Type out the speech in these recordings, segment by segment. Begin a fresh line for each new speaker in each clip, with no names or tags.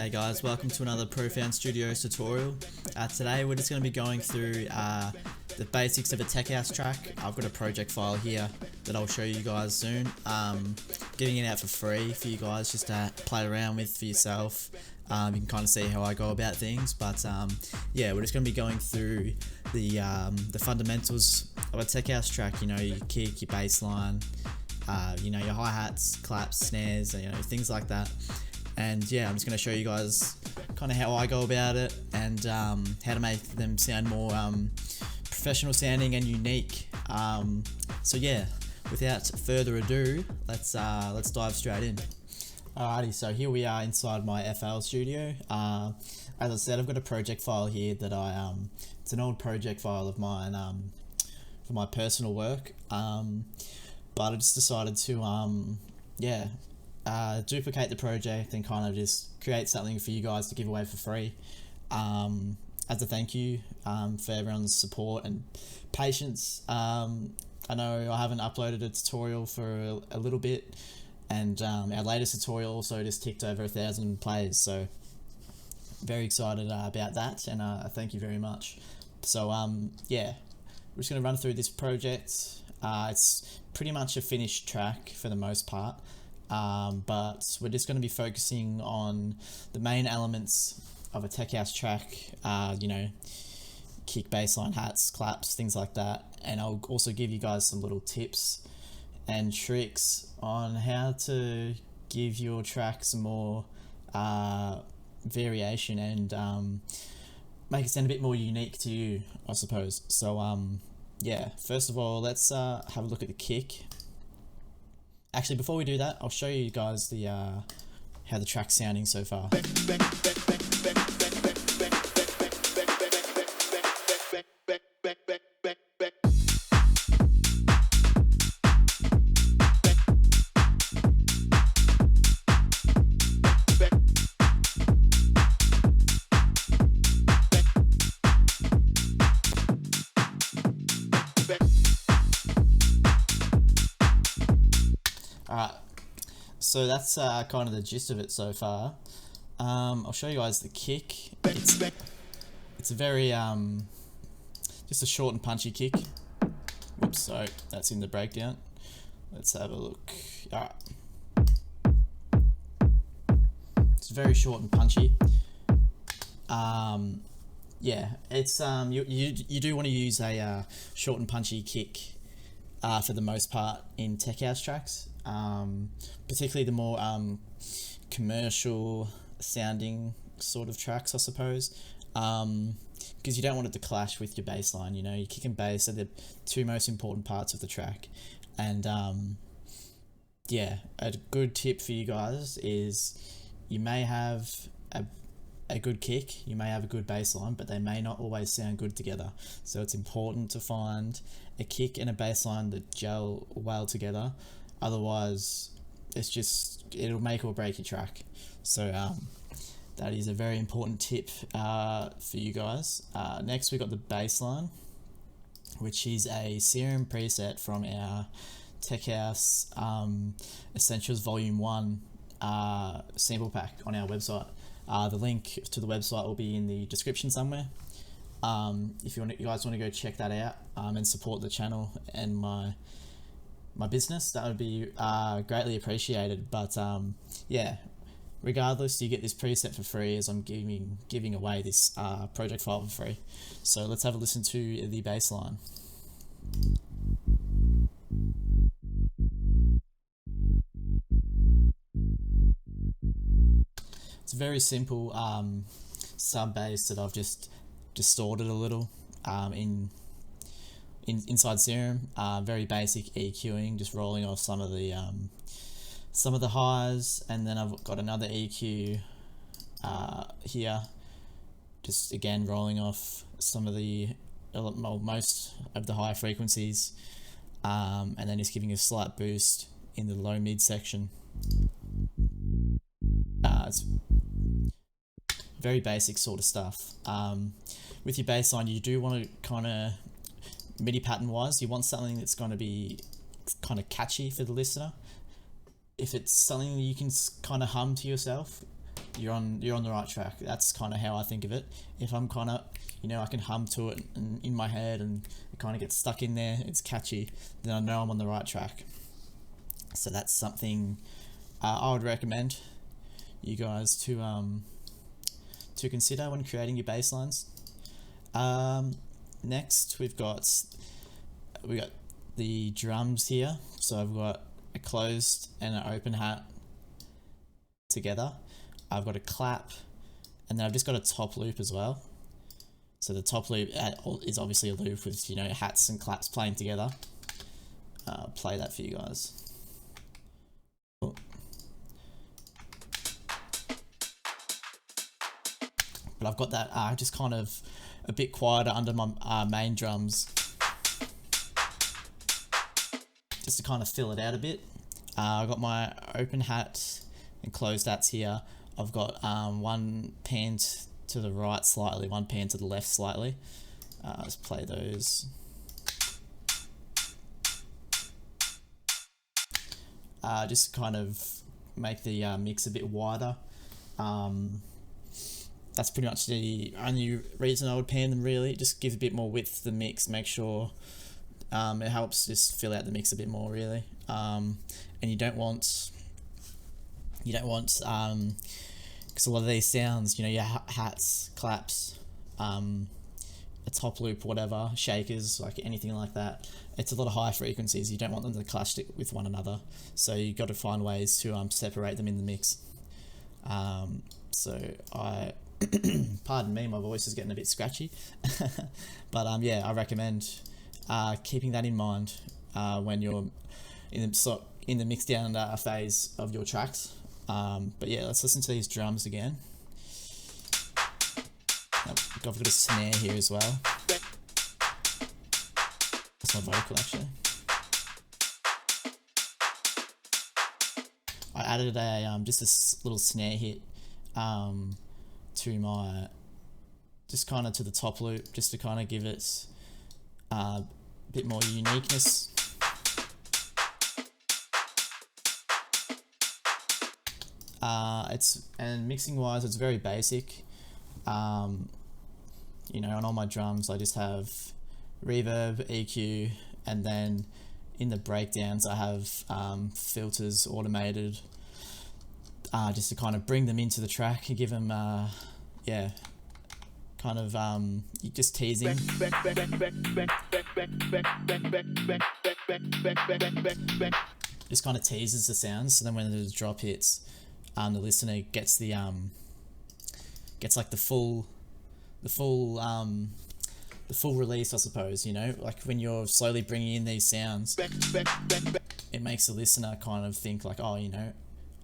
Hey guys, welcome to another Profound Studios tutorial. Today we're just going to be going through the basics of a tech house track. I've got a project file here that I'll show you guys soon. Giving it out for free for you guys just to play around with for yourself. You can kind of see how I go about things, but yeah, we're just going to be going through the fundamentals of a tech house track. You know, your kick, your bass line, you know, your hi-hats, claps, snares, you know, things like that. And yeah, I'm just going to show you guys kind of how I go about it and how to make them sound more professional sounding and unique. So yeah, without further ado, let's dive straight in. Alrighty, so here we are inside my FL studio. As I said, I've got a project file here that it's an old project file of mine for my personal work. But I just decided to duplicate the project and kind of just create something for you guys to give away for free as a thank you for everyone's support and patience. I know I haven't uploaded a tutorial for a little bit, and our latest tutorial also just ticked over 1,000 plays, so very excited about that, and thank you very much. So yeah, we're just going to run through this project. It's pretty much a finished track for the most part. But we're just going to be focusing on the main elements of a tech house track, you know, kick, bass line, hats, claps, things like that. And I'll also give you guys some little tips and tricks on how to give your track some more variation and make it sound a bit more unique to you, I suppose. So yeah, first of all, let's have a look at the kick. Actually, before we do that, I'll show you guys the how the track's sounding so far. Alright, so that's kind of the gist of it so far. I'll show you guys the kick. It's a very, just a short and punchy kick. Whoops, sorry, that's in the breakdown. Let's have a look. Alright. It's very short and punchy. Yeah, it's, you do want to use a short and punchy kick for the most part in tech house tracks. Particularly the more commercial sounding sort of tracks, I suppose, because you don't want it to clash with your bass line. You know, your kick and bass are the two most important parts of the track. And yeah, a good tip for you guys is you may have a good kick, you may have a good bass line, but they may not always sound good together. So it's important to find a kick and a bass line that gel well together. Otherwise, it'll make or break your track. So that is a very important tip for you guys. Next, we got the bass line, which is a Serum preset from our Tech House Essentials Volume 1 sample pack on our website. The link to the website will be in the description somewhere. If you guys want to go check that out and support the channel and my business, that would be greatly appreciated. But yeah, regardless, you get this preset for free as I'm giving away this project file for free. So let's have a listen to the bass line. It's a very simple sub bass that I've just distorted a little inside Serum. Very basic EQing, just rolling off some of the highs, and then I've got another EQ here, just again rolling off some of most of the high frequencies, and then just giving a slight boost in the low mid section. It's very basic sort of stuff. With your bass line, you do want to kind of MIDI pattern wise, you want something that's going to be kind of catchy for the listener. If it's something that you can kind of hum to yourself, you're on the right track. That's kind of how I think of it. If I'm kind of, I can hum to it in my head and it kind of gets stuck in there, it's catchy, then I know I'm on the right track. So that's something I would recommend you guys to consider when creating your bass lines. Next we got the drums here. So I've got a closed and an open hat together. I've got a clap, and then I've just got a top loop as well. So the top loop is obviously a loop with hats and claps playing together. I'll play that for you guys. Cool. But I've got that just kind of a bit quieter under my main drums, just to kind of fill it out a bit. I've got my open hat and closed hats here. I've got one panned to the right slightly, one panned to the left slightly. Let's play those. Just kind of make the mix a bit wider. That's pretty much the only reason I would pan them, really. Just give a bit more width to the mix, make sure it helps just fill out the mix a bit more, really. And you don't want because a lot of these sounds, your hats, claps, a top loop, whatever, shakers, like anything like that, it's a lot of high frequencies. You don't want them to clash with one another, so you got to find ways to separate them in the mix. So I pardon me, my voice is getting a bit scratchy, but yeah, I recommend keeping that in mind when you're in the mix down phase of your tracks. But yeah, let's listen to these drums again. I've got a snare here as well. That's my vocal, actually. I added just a little snare hit to my, just kind of to the top loop, just to kind of give it a bit more uniqueness. And mixing wise, it's very basic. On all my drums I just have reverb, EQ, and then in the breakdowns I have filters automated, just to kind of bring them into the track and give them kind of just teasing. Just kind of teases the sounds, so then when the drop hits, the listener gets like the full release, I suppose. Like when you're slowly bringing in these sounds, it makes the listener kind of think like, oh, I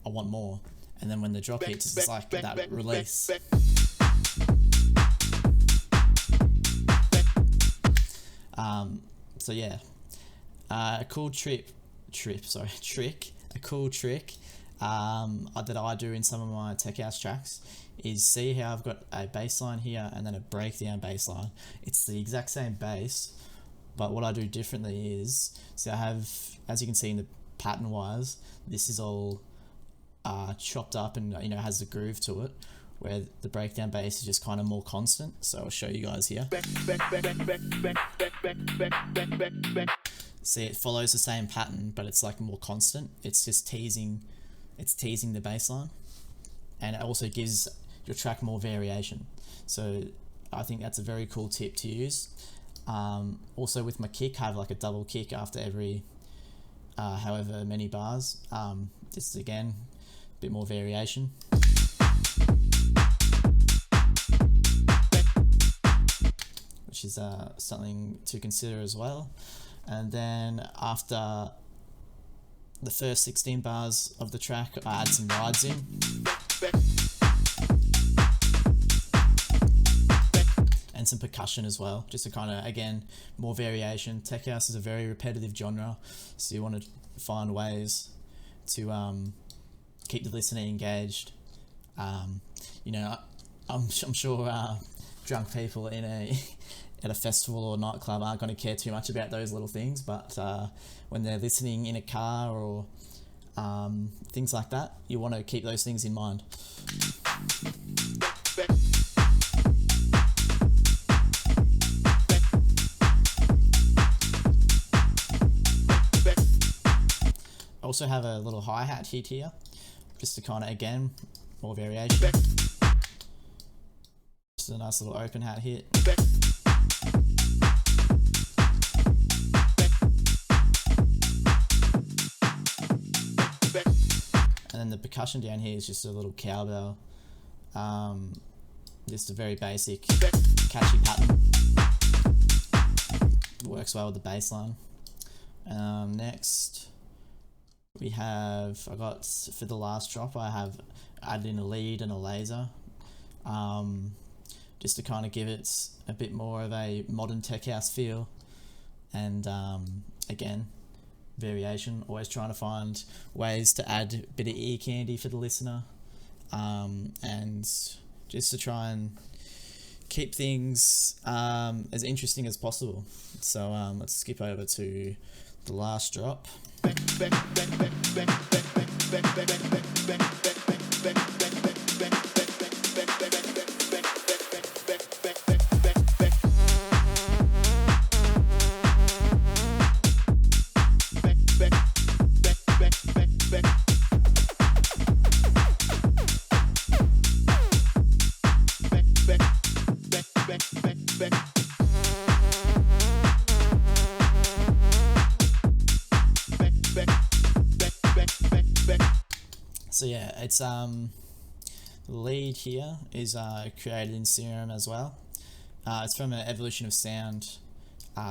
want more. And then when the drop hits, it's like that release. So yeah, a cool trick that I do in some of my tech house tracks is, see how I've got a bass line here and then a breakdown bass line. It's the exact same bass, but what I do differently is, so I have, as you can see in the pattern wise, this is all chopped up and has the groove to it, where the breakdown bass is just kind of more constant. So I'll show you guys here. See, it follows the same pattern, but it's like more constant. It's just teasing the bass line, and it also gives your track more variation. So I think that's a very cool tip to use. Also with my kick, I have like a double kick after every however many bars. Just again, a bit more variation. Which is something to consider as well. And then after the first 16 bars of the track, I add some rides in. And some percussion as well, just to kind of, again, more variation. Tech house is a very repetitive genre, so you want to find ways to keep the listener engaged. I'm sure drunk people at a festival or nightclub aren't going to care too much about those little things, but when they're listening in a car or things like that, you want to keep those things in mind. also have a little hi-hat hit here, just to kind of, again, more variation. Just a nice little open hat hit. And then the percussion down here is just a little cowbell. Just a very basic, catchy pattern. Works well with the bass line. Next, we have, for the last drop, I have added in a lead and a laser. Just to kind of give it a bit more of a modern tech house feel. And again, variation, always trying to find ways to add a bit of ear candy for the listener, and just to try and keep things as interesting as possible. So let's skip over to the last drop. So yeah, it's the lead here is created in Serum as well. It's from an Evolution of Sound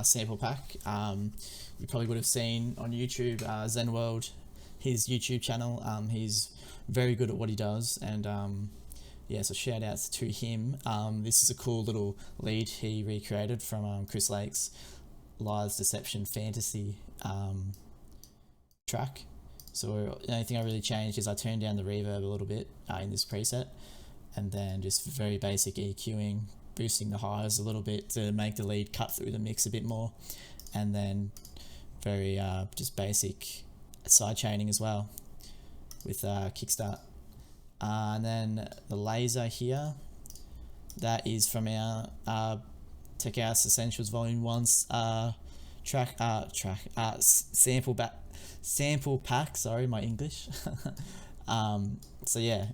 sample pack. You probably would have seen on YouTube, Zen World, his YouTube channel. He's very good at what he does, and yeah, so shout outs to him. This is a cool little lead he recreated from Chris Lake's Lies, Deception, Fantasy track. So the only thing I really changed is I turned down the reverb a little bit in this preset, and then just very basic EQing, boosting the highs a little bit to make the lead cut through the mix a bit more, and then very just basic side chaining as well with kickstart. And then the laser here, that is from our Tech House Essentials Volume 1's sample pack, sorry, my English. So yeah,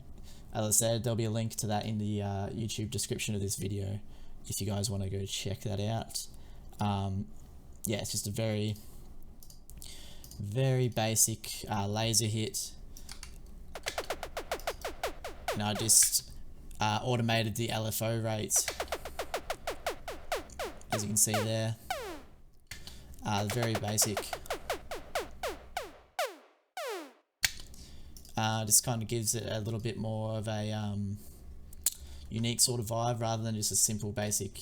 as I said, there'll be a link to that in the YouTube description of this video if you guys want to go check that out. Yeah, it's just a very, very basic laser hit. And I just automated the LFO rates, as you can see there. Very basic. Just kind of gives it a little bit more of a unique sort of vibe, rather than just a simple basic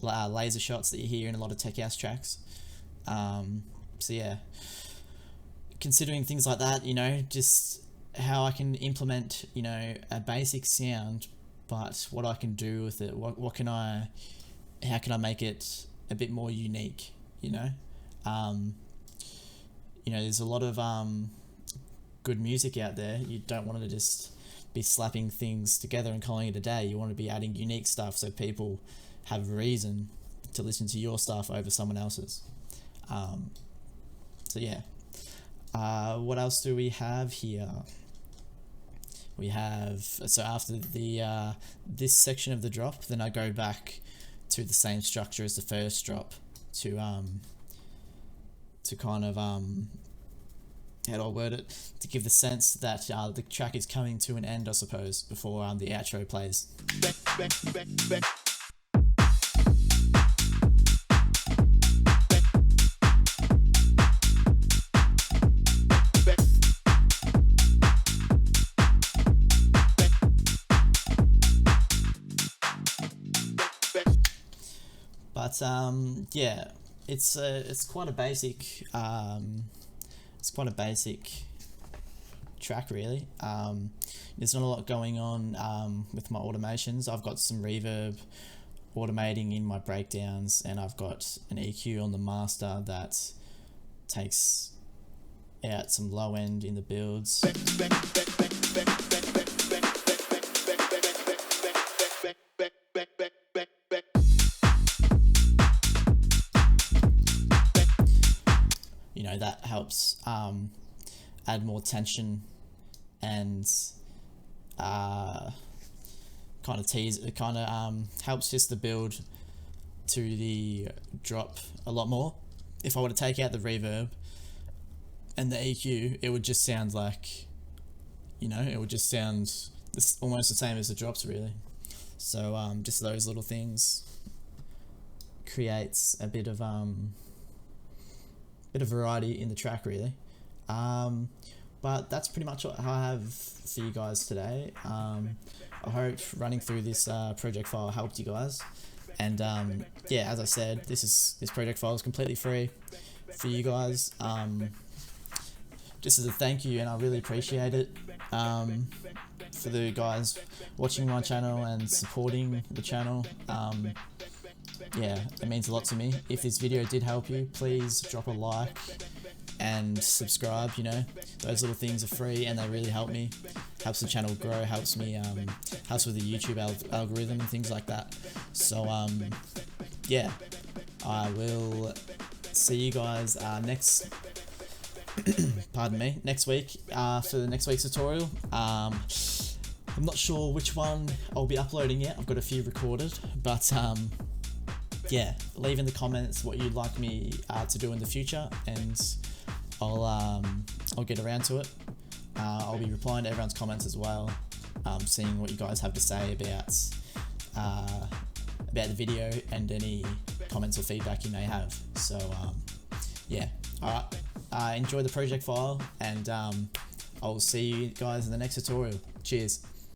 laser shots that you hear in a lot of tech house tracks. So yeah, considering things like that, you know, just how I can implement, you know, a basic sound, but what I can do with it, how can I make it a bit more unique, you know? You know, there's a lot of good music out there. You don't want to just be slapping things together and calling it a day. You want to be adding unique stuff so people have reason to listen to your stuff over someone else's. So yeah, what else do we have here? We have, so after the this section of the drop, then I go back to the same structure as the first drop to kind of how do I word it, to give the sense that the track is coming to an end, I suppose, before the outro plays. But yeah, it's quite a basic track, really. There's not a lot going on with my automations. I've got some reverb automating in my breakdowns, and I've got an EQ on the master that takes out some low end in the builds. You know, that helps add more tension and kind of tease. It kind of helps just the build to the drop a lot more. If I were to take out the reverb and the EQ, it would just sound like, it would just sound almost the same as the drops, really. So just those little things creates a bit of variety in the track, really. But that's pretty much what I have for you guys today. I hope running through this project file helped you guys. And yeah, as I said, this project file is completely free for you guys. Just as a thank you, and I really appreciate it for the guys watching my channel and supporting the channel. Yeah, it means a lot to me. If this video did help you, please drop a like and subscribe. Those little things are free and they really help me. Helps the channel grow, helps me, helps with the YouTube algorithm and things like that. So yeah, I will see you guys next next week for the next week's tutorial. I'm not sure which one I'll be uploading yet. I've got a few recorded, but yeah, leave in the comments what you'd like me to do in the future, and I'll get around to it. I'll be replying to everyone's comments as well, seeing what you guys have to say about the video and any comments or feedback you may have. So yeah, alright, enjoy the project file, and I'll see you guys in the next tutorial. Cheers.